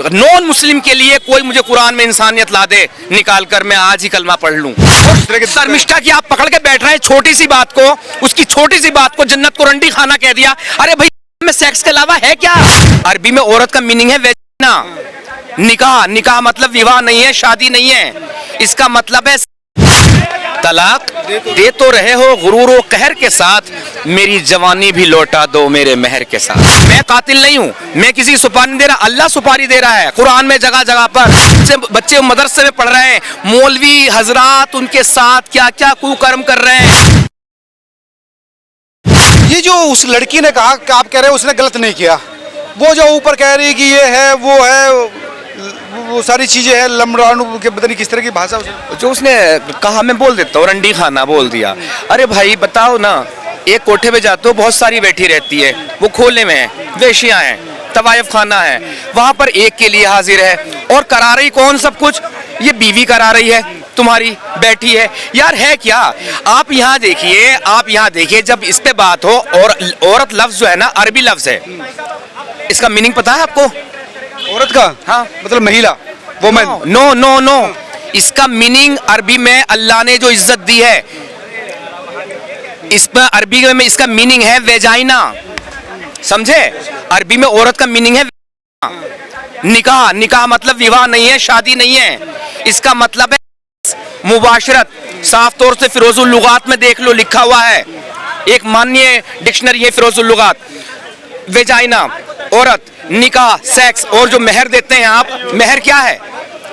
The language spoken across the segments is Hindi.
नॉन मुस्लिम के लिए कोई मुझे कुरान में इंसानियत ला दे निकाल कर, मैं आज ही कलमा पढ़ लूं। शर्मिष्ठा की आप पकड़ के बैठ रहे हैं छोटी सी बात को, उसकी छोटी सी बात को जन्नत को रंडी खाना कह दिया। अरे भाई में सेक्स के अलावा है क्या? अरबी में औरत का मीनिंग है वेजिना। निकाह, निकाह मतलब विवाह नहीं है, शादी नहीं है, इसका मतलब है तलाक दे तो रहे हो गुरूर व कहर के साथ, मेरी जवानी भी लौटा दो मेरे मेहर के साथ। मैं कातिल नहीं हूँ, मैं किसी सुपारी नहीं दे रहा, अल्लाह सुपारी दे रहा है कुरान में जगह जगह पर। बच्चे मदरसे में पढ़ रहे हैं, मौलवी हजरात उनके साथ क्या क्या कुकर्म कर रहे हैं। ये जो उस लड़की ने कहा कि आप कह रहे हैं उसने गलत नहीं किया, वो जो ऊपर कह रही कि ये है वो है, वो सारी चीजें हैं, लमड़ानू के पता नहीं किस तरह की भाषा जो उसने कहा, मैं बोल देता हूँ, रंडी खाना बोल दिया। अरे भाई बताओ ना, एक कोठे पे जाते हो बहुत सारी बैठी रहती है, वो खोले में है, वेशियां हैं, तवायफ खाना है, वहां पर एक के लिए हाजिर है और करा रही कौन सब कुछ? ये बीवी करा रही है, तुम्हारी बैठी है। यार है क्या? आप यहाँ देखिए, आप यहाँ देखिए, जब इस पे बात हो, और औरत लफ्ज जो है ना अरबी लफ्ज है, इसका मीनिंग पता है आपको? औरत का? हाँ, मतलब महिला, वुमेन। नो नो नो, इसका मीनिंग अरबी में अल्लाह ने जो इज्जत दी है, इस पर अरबी में इसका मीनिंग है वेजाइना। समझे? अरबी में औरत का मीनिंग है निकाह। निकाह मतलब विवाह नहीं है, शादी नहीं है, इसका मतलब है मुबाशरत। साफ तौर से फिरोजुल लुगात में देख लो, लिखा हुआ है, एक माननीय डिक्शनरी है फिरोजुल लुगात। वेजाइना औरत, निकाह सेक्स, और जो मेहर देते हैं आप, मेहर क्या है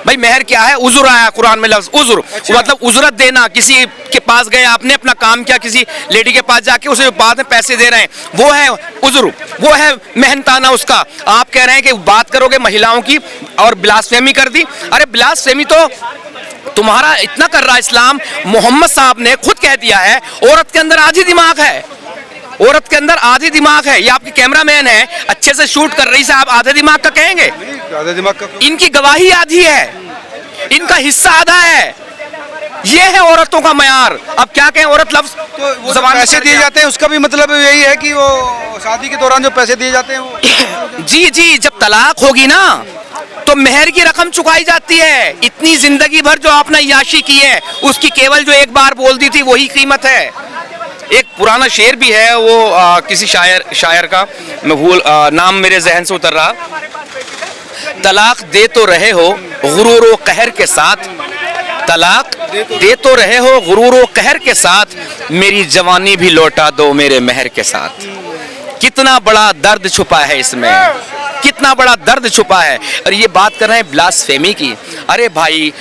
भाई? मेहर क्या है? उजुर आया कुरान में लफ्ज उजुर। अच्छा। मतलब उजरत देना, किसी के पास गए आपने, अपना काम किया, किसी लेडी के पास जाके उसे बाद में पैसे दे रहे हैं, वो है उजुर, वो है मेहनताना उसका। आप कह रहे हैं कि बात करोगे महिलाओं की और ब्लास्फेमी कर दी। अरे ब्लास्फेमी तो तुम्हारा इतना कर रहा है इस्लाम, मोहम्मद साहब ने खुद कह दिया है औरत के अंदर आधी दिमाग है, औरत के अंदर आधी दिमाग है। ये आपके कैमरामैन है, अच्छे से शूट कर रही, से आप आधे दिमाग का कहेंगे? आधे दिमाग का? इनकी गवाही आधी है, इनका हिस्सा आधा है, ये है औरतों का मयार। अब क्या कहें, औरत लफ्ज तो वो जबान पैसे दिए जाते हैं, उसका भी मतलब यही है कि वो शादी के दौरान जो पैसे दिए जाते हैं वो जी जी, जब तलाक होगी ना तो मेहर की रकम चुकाई जाती है। इतनी जिंदगी भर जो आपने याशी की है, उसकी केवल जो एक बार बोल दी थी वही कीमत है। एक पुराना शेर भी है, वो किसी शायर का, मैं भूल नाम मेरे जहन से उतर रहा। तलाक दे तो रहे हो गुरूर व कहर के साथ, तलाक दे तो रहे हो गुरूर व कहर के साथ, मेरी जवानी भी लौटा दो मेरे मेहर के साथ। कितना बड़ा दर्द छुपा है इसमें, कितना बड़ा दर्द छुपा है। और ये बात कर रहे हैं ब्लास्फेमी की। अरे भाई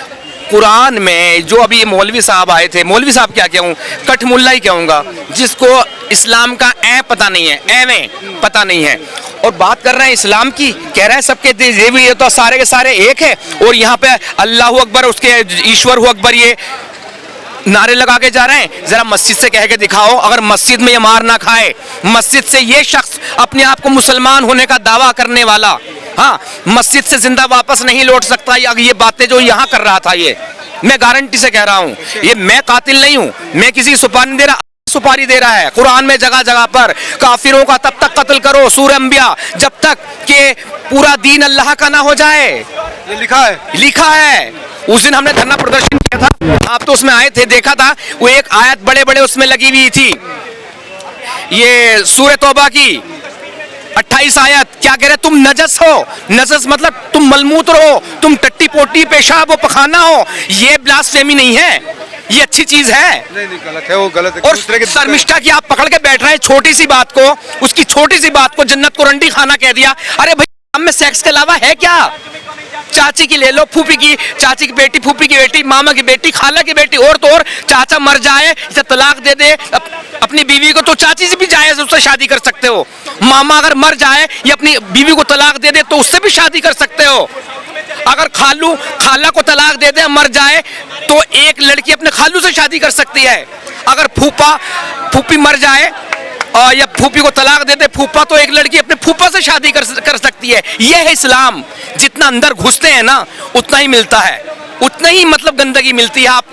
कुरान में जो अभी मौलवी साहब आए थे, मौलवी साहब क्या कहूँ, कठमुल्ला ही कहूँगा, जिसको इस्लाम का पता नहीं है, में पता नहीं है, और बात कर रहे हैं इस्लाम की, कह रहे हैं सबके देवी ये तो सारे के सारे एक है, और यहाँ पे अल्लाह अकबर, उसके ईश्वर हु अकबर, ये नारे लगा के जा रहे हैं। जरा मस्जिद से कह के दिखाओ, अगर मस्जिद में ये मार ना खाए, मस्जिद से ये शख्स अपने आप को मुसलमान होने का दावा करने वाला, हाँ, मस्जिद से जिंदा वापस नहीं लौट सकता। ये बातें जो यहाँ कर रहा था, ये मैं गारंटी से कह रहा हूँ, ये मैं कातिल नहीं हूँ, मैं किसी सुपारी दे रहा, सुपारी दे रहा है कुरान में जगह जगह पर। काफिरों का तब तक कत्ल करो, सूरह अंबिया, जब तक कि पूरा दीन अल्लाह का ना हो जाए। ये लिखा है, लिखा है। उस दिन हमने धरना प्रदर्शन किया था, आप तो उसमें आए थे, देखा था, वो एक आयत बड़े बड़े उसमें लगी हुई थी, ये सूरह तौबा की 28 आयत। क्या कह रहे? तुम नजस हो, नजस मतलब तुम मलमूत्र हो, तुम टट्टी पोटी पेशाब व पखाना हो। ये ब्लास्फेमी नहीं है, ये अच्छी चीज है। नहीं गलत है, वो गलत है। और शर्मिष्ठा की आप पकड़ के बैठ रहे हैं छोटी सी बात को, उसकी छोटी सी बात को जन्नत को रंडी खाना कह दिया। अरे भाई हम में सेक्स के अलावा है क्या? चाची की ले लो, फूफी की, चाची की बेटी, फूफी की बेटी, मामा की बेटी, खाला की बेटी, और तो और चाचा मर जाए, इसे तलाक दे दे अपनी बीवी को, तो चाची से भी जायज उससे शादी कर सकते हो। मामा अगर मर जाए या अपनी बीवी को तलाक दे दे तो उससे भी शादी कर सकते हो। अगर खाला को तलाक दे दे, मर जाए, तो एक लड़की अपने खालू से शादी कर सकती है। अगर फूफी मर जाए और या फूफी को तलाक दे दे फूफा, तो एक लड़की अपने फूफा से शादी कर सकती है। यह है इस्लाम। जितना अंदर घुसते हैं ना, उतना ही मिलता है, उतना ही मतलब गंदगी मिलती है। आप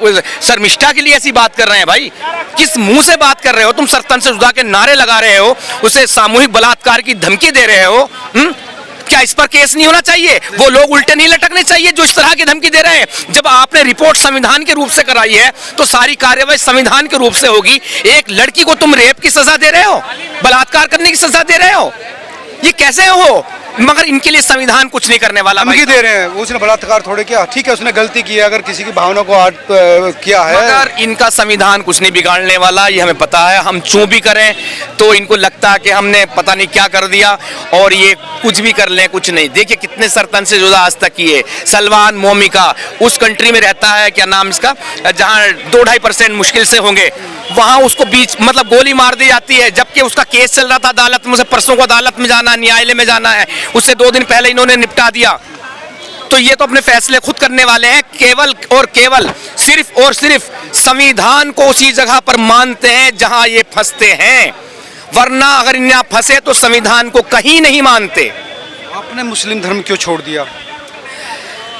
शर्मिष्ठा के लिए ऐसी बात कर रहे हैं भाई? किस मुंह से बात कर रहे हो? तुम सरतन से जुदा के नारे लगा रहे हो, उसे सामूहिक बलात्कार की धमकी दे रहे हो। क्या इस पर केस नहीं होना चाहिए? वो लोग उल्टे नहीं लटकने चाहिए जो इस तरह की धमकी दे रहे हैं? जब आपने रिपोर्ट संविधान के रूप से कराई है तो सारी कार्यवाही संविधान के रूप से होगी। एक लड़की को तुम रेप की सजा दे रहे हो, बलात्कार करने की सजा दे रहे हो, ये कैसे हो? मगर इनके लिए संविधान कुछ नहीं करने वाला। धमकी दे रहे हैं, उसने बलात्कार थोड़े किया, ठीक है उसने गलती की है, अगर किसी की भावना को किया है, मगर इनका संविधान कुछ नहीं बिगाड़ने वाला, ये हमें पता है। हम चूं भी करें तो इनको लगता है कि हमने पता नहीं क्या कर दिया और ये कुछ भी कर लें, कुछ नहीं। देखिए कितने सरतन से जुदा आज तक किए। सलमान मोमिका उस कंट्री में रहता है, क्या नाम इसका, जहाँ 2-2.5% मुश्किल से होंगे, वहां उसको बीच मतलब गोली मार दी जाती है, जबकि उसका केस चल रहा था अदालत में। उसे परसों को अदालत में जाना है, न्यायालय में जाना है, उससे 2 दिन पहले इन्होंने निपटा दिया। तो ये तो अपने फैसले खुद करने वाले हैं। केवल और केवल सिर्फ और सिर्फ संविधान को उसी जगह पर मानते हैं जहां ये फंसते हैं, वरना अगर इन्हें फंसे तो संविधान को कहीं नहीं मानते। आपने मुस्लिम धर्म क्यों छोड़ दिया?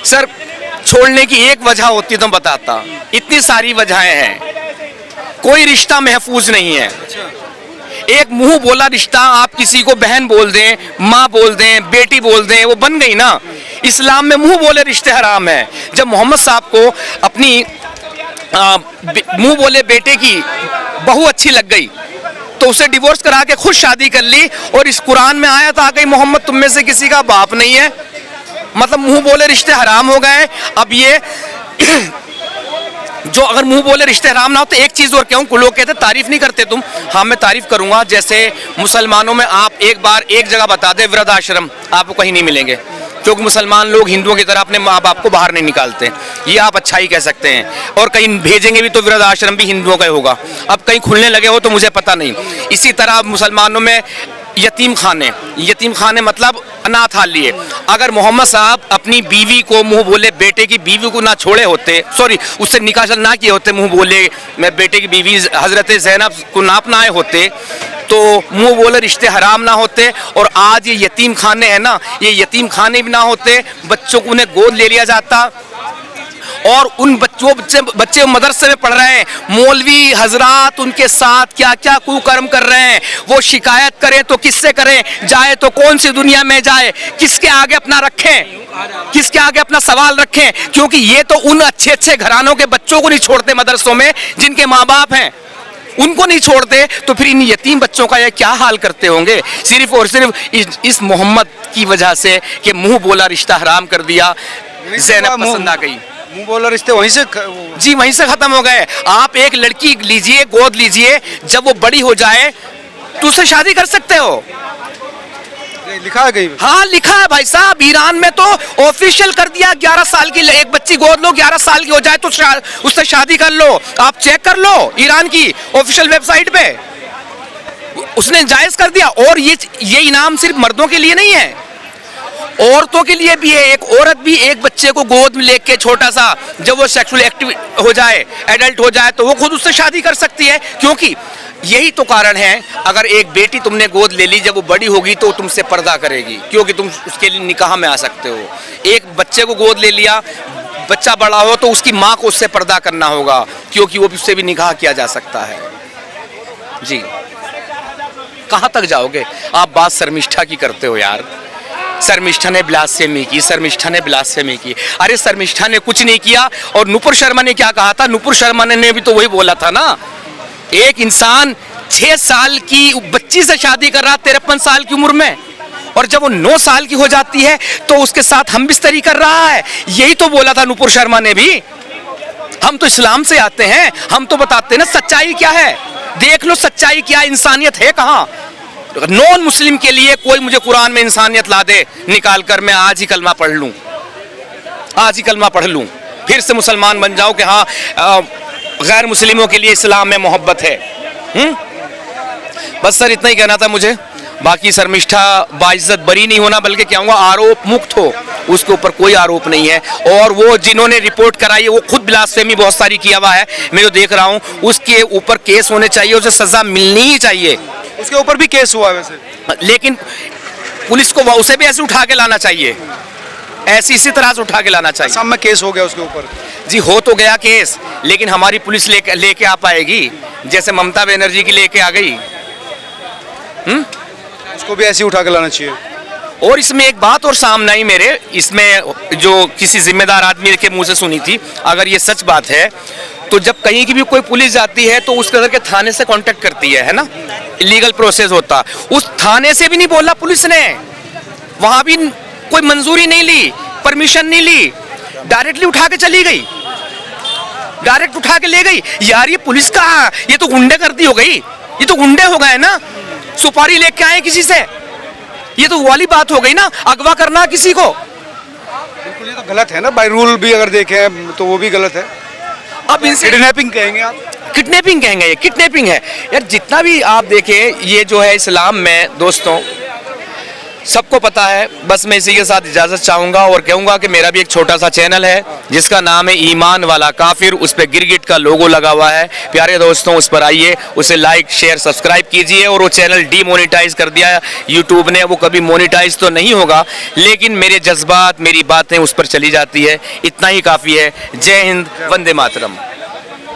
सर, छोड़ने की एक वजह होती तो बताता, इतनी सारी वजहें हैं। कोई रिश्ता महफूज नहीं है। एक मुंह बोला रिश्ता, आप किसी को बहन बोल दें, माँ बोल दें, बेटी बोल दें, वो बन गई ना। इस्लाम में मुंह बोले रिश्ते हराम है। जब मोहम्मद साहब को अपनी मुंह बोले बेटे की बहू अच्छी लग गई तो उसे डिवोर्स करा के खुद शादी कर ली, और इस कुरान में आया था कि मोहम्मद तुम में से किसी का बाप नहीं है। मतलब मुंह बोले रिश्ते हराम हो गए। अब ये जो अगर मुंह बोले रिश्ते हराम ना हो तो एक चीज और कहूं, लोग कहते तारीफ नहीं करते तुम। हाँ, मैं तारीफ करूंगा। जैसे मुसलमानों में आप एक बार एक जगह बता दे वृद्धाश्रम, आपको कहीं नहीं मिलेंगे, क्योंकि मुसलमान लोग हिंदुओं की तरह अपने माँ बाप को बाहर नहीं निकालते। ये आप अच्छा ही कह सकते हैं। और कहीं भेजेंगे भी तो वृद्धाश्रम भी हिंदुओं का होगा। अब कहीं खुलने लगे हो तो मुझे पता नहीं। इसी तरह मुसलमानों में यतीम खाने मतलब अनाथालय। अगर मोहम्मद साहब अपनी बीवी को, मुंह बोले बेटे की बीवी को ना छोड़े होते, सॉरी उससे निकाह ना किए होते, मुंह बोले मैं बेटे की बीवी हजरत ज़ैनब को ना अपनाए होते तो मुंह बोले रिश्ते हराम ना होते। और आज ये यतीम खाने हैं ना, ये यतीम खाने भी ना होते, बच्चों को उन्हें गोद ले लिया जाता। और उन बच्चे मदरसे में पढ़ रहे हैं, मौलवी हजरात उनके साथ क्या क्या कुकर्म कर रहे हैं। वो शिकायत करें तो किससे करें, जाए तो कौन सी दुनिया में जाए, किसके आगे अपना रखें, किसके आगे अपना सवाल रखें। क्योंकि ये तो उन अच्छे अच्छे घरानों के बच्चों को नहीं छोड़ते मदरसों में जिनके माँ बाप हैं, उनको नहीं छोड़ते, तो फिर इन यतीम बच्चों का ये क्या हाल करते होंगे। सिर्फ और सिर्फ इस मोहम्मद की वजह से कि मुंह बोला रिश्ता हराम कर दिया, ज़ैनब पसंद आ गई। मुंह बोला रिश्ते वहीं से जी वहीं से खत्म हो गए। आप एक लड़की लीजिए, गोद लीजिए, जब वो बड़ी हो जाए तो उससे शादी कर सकते हो। लिखा है कहीं? हाँ लिखा है भाई साहब। ईरान में तो ऑफिशियल कर दिया, 11 साल की एक बच्ची गोद लो, 11 साल की हो जाए तो उससे शादी कर लो। आप चेक कर लो ईरान की ऑफिशियल वेबसाइट पे, उसने जायज कर दिया। और ये इनाम सिर्फ मर्दों के लिए नहीं है, औरतों के लिए भी है। एक औरत भी एक बच्चे को गोद में लेके छोटा सा, जब वो सेक्सुअल एक्टिव हो जाए, एडल्ट हो जाए, तो वो खुद उससे शादी कर सकती है। क्योंकि यही तो कारण है, अगर एक बेटी तुमने गोद ले ली, जब वो बड़ी होगी तो तुमसे पर्दा करेगी, क्योंकि तुम उसके लिए निकाह में आ सकते हो। एक बच्चे को गोद ले लिया, बच्चा बड़ा हो तो उसकी माँ को उससे पर्दा करना होगा, क्योंकि वो उससे भी निकाह किया जा सकता है। जी कहाँ तक जाओगे आप? बात शर्मिष्ठा की करते हो यार। शर्मिष्ठा ने ब्लास्फेमी की, शर्मिष्ठा ने ब्लास्फेमी की। अरे शर्मिष्ठा ने कुछ नहीं किया। और नुपुर शर्मा ने क्या कहा था? नुपुर शर्मा ने भी तो वही बोला था ना, एक इंसान 6 साल की बच्ची से शादी कर रहा 53 साल की उम्र में, और जब वो 9 साल की हो जाती है तो उसके साथ हम बिस्तरी कर रहा है। यही तो बोला था नुपुर शर्मा ने भी। हम तो इस्लाम से आते हैं, हम तो बताते हैं ना सच्चाई क्या है। देख लो सच्चाई क्या, इंसानियत है कहाँ। नॉन मुस्लिम के लिए कोई मुझे कुरान में इंसानियत ला दे निकाल कर, मैं आज ही कलमा पढ़ लूं, आज ही कलमा पढ़ लूं, फिर से मुसलमान बन जाऊं कि हाँ गैर मुस्लिमों के लिए इस्लाम में मोहब्बत है। बस सर इतना ही कहना था मुझे। बाकी शर्मिष्ठा बाइज्जत बरी नहीं होना, बल्कि क्या होगा आरोप मुक्त हो, उसके ऊपर कोई आरोप नहीं है। और वो जिन्होंने रिपोर्ट कराई है वो खुद ब्लास्फेमी बहुत सारी किया हुआ है, मैं जो देख रहा हूँ, उसके ऊपर केस होने चाहिए, उसे सजा मिलनी ही चाहिए। उसके ऊपर भी केस हुआ वैसे, लेकिन पुलिस को उसे भी ऐसे उठा के लाना चाहिए, ऐसी इसी तरह से उठा के लाना चाहिए। असम में केस हो गया उसके ऊपर। जी हो तो गया केस, लेकिन हमारी पुलिस लेके आ पाएगी जैसे ममता बनर्जी की लेके आ गई? उसको भी ऐसे उठा के लाना चाहिए। और इसमें एक बात और सामने आई मेरे, इसमें जो किसी जिम्मेदार आदमी के मुंह से सुनी थी, अगर ये सच बात है तो जब कहीं की भी कोई पुलिस जाती है तो उस कदर के थाने से कांटेक्ट करती है ना, लीगल प्रोसेस होता, उस थाने से भी नहीं बोला पुलिस ने, वहां भी कोई मंजूरी नहीं ली, परमिशन नहीं ली, डायरेक्टली उठा के चली गई, डायरेक्ट उठा के ले गई। यार ये पुलिस का, ये तो गुंडेगर्दी हो गई, ये तो गुंडे हो गए ना, सुपारी लेके आए किसी से, ये तो वाली बात हो गई ना, अगवा करना किसी को। बिल्कुल, ये तो गलत है ना, बाय रूल भी अगर देखें तो वो भी गलत है। अब इनसे किडनैपिंग कहेंगे आप? किडनैपिंग कहेंगे, ये किडनैपिंग है यार। जितना भी आप देखें ये जो है इस्लाम में दोस्तों सबको पता है। बस मैं इसी के साथ इजाज़त चाहूँगा और कहूँगा कि मेरा भी एक छोटा सा चैनल है जिसका नाम है ईमान वाला काफिर, उस पर गिरगिट का लोगो लगा हुआ है। प्यारे दोस्तों उस पर आइए, उसे लाइक शेयर सब्सक्राइब कीजिए। और वो चैनल डीमोनेटाइज कर दिया है यूट्यूब ने, वो कभी मोनेटाइज तो नहीं होगा, लेकिन मेरे जज्बात मेरी बातें उस पर चली जाती है, इतना ही काफ़ी है। जय हिंद, वंदे मातरम।